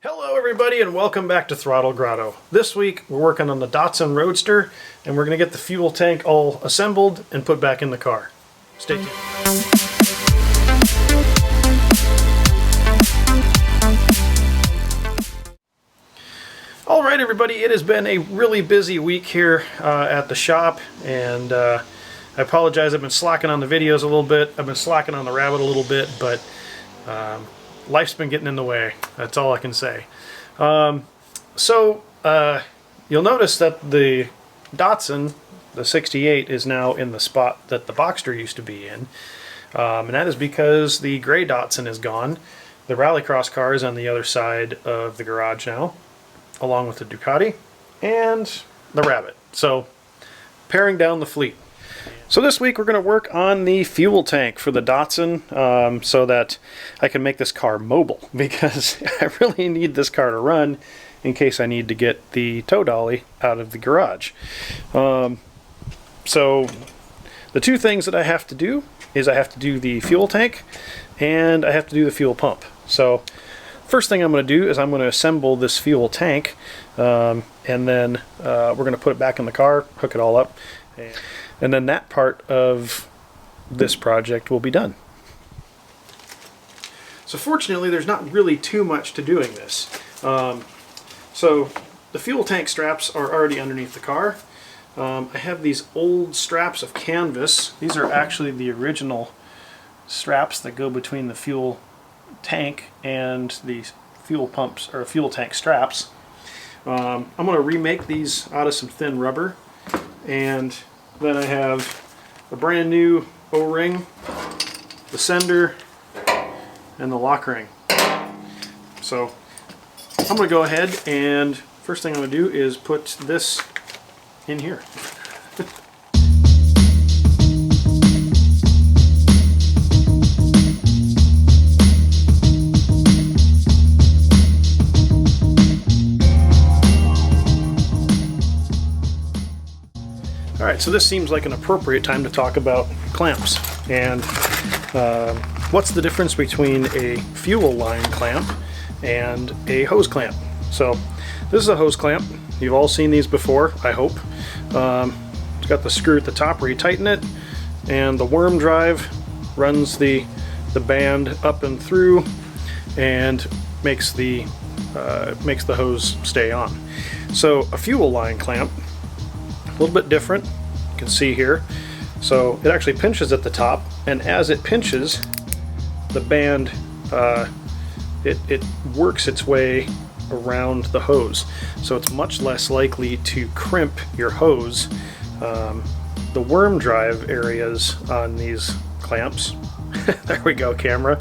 Hello everybody and welcome back to Throttle Grotto. This week we're working on the Datsun Roadster and we're going to get the fuel tank all assembled and put back in the car. Stay tuned. Alright everybody, it has been a really busy week here at the shop, and I apologize, I've been slacking on the videos a little bit, I've been slacking on the rabbit a little bit, but life's been getting in the way. That's all I can say. You'll notice that the Datsun, the 68, is now in the spot that the Boxster used to be in. And that is because the gray Datsun is gone. The Rallycross car is on the other side of the garage now, along with the Ducati and the Rabbit. So, paring down the fleet. So this week we're going to work on the fuel tank for the Datsun so that I can make this car mobile, because I really need this car to run in case I need to get the tow dolly out of the garage. So the two things that I have to do is I have to do the fuel tank and I have to do the fuel pump. So first thing I'm going to do is I'm going to assemble this fuel tank, and then we're going to put it back in the car, hook it all up, and then that part of this project will be done. So fortunately there's not really too much to doing this. So the fuel tank straps are already underneath the car. I have these old straps of canvas. These are actually the original straps that go between the fuel tank and the fuel pumps, or fuel tank straps. I'm going to remake these out of some thin rubber, and then I have a brand new O-ring, the sender, and the lock ring. So I'm going to go ahead and first thing I'm going to do is put this in here. Alright, so this seems like an appropriate time to talk about clamps. And what's the difference between a fuel line clamp and a hose clamp? So this is a hose clamp. You've all seen these before, I hope. It's got the screw at the top where you tighten it, and the worm drive runs the band up and through and makes the hose stay on. So a fuel line clamp, a little bit different. You can see here. So it actually pinches at the top, and as it pinches, the band it works its way around the hose, so it's much less likely to crimp your hose. The worm drive areas on these clamps, there we go, camera,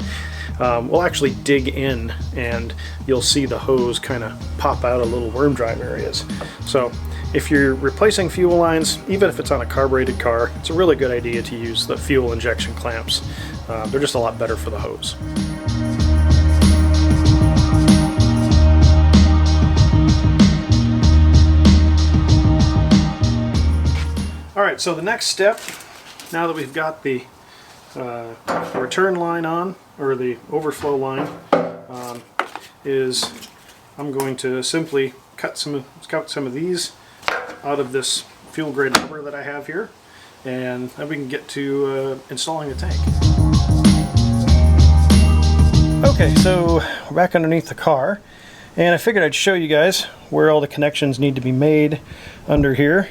will actually dig in, and you'll see the hose kind of pop out of little worm drive areas. So if you're replacing fuel lines, even if it's on a carbureted car, it's a really good idea to use the fuel injection clamps. They're just a lot better for the hose. Alright, so the next step, now that we've got the return line on, or the overflow line, is I'm going to simply cut some of these out of this fuel grade rubber that I have here, and then we can get to installing the tank. Okay, so we're back underneath the car, and I figured I'd show you guys where all the connections need to be made under here,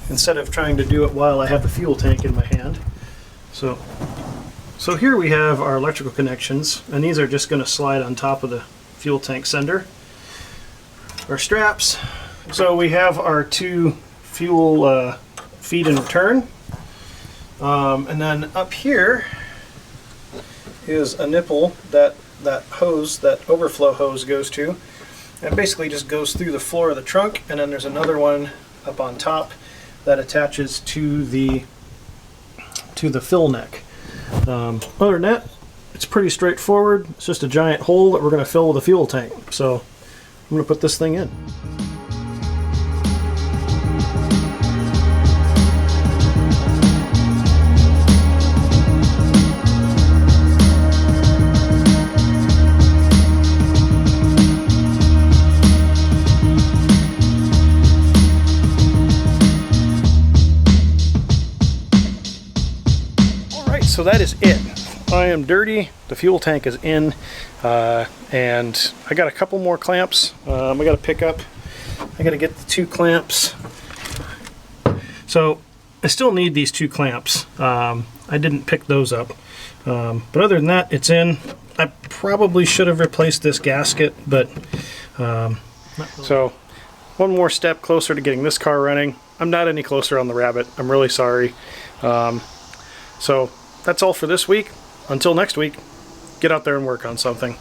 instead of trying to do it while I have the fuel tank in my hand. So here we have our electrical connections, and these are just going to slide on top of the fuel tank sender. Our straps. So we have our two fuel feed and return, and then up here is a nipple that hose, that overflow hose, goes to. And it basically just goes through the floor of the trunk, and then there's another one up on top that attaches to the fill neck. Other than that, it's pretty straightforward. It's just a giant hole that we're going to fill with a fuel tank. So I'm going to put this thing in. so that is it. I am dirty, the fuel tank is in, and I got a couple more clamps I got to pick up. I got to get the 2 clamps. So I still need these 2 clamps. I didn't pick those up. But other than that, it's in. I probably should have replaced this gasket, but so one more step closer to getting this car running. I'm not any closer on the Rabbit. I'm really sorry. So that's all for this week. Until next week, get out there and work on something.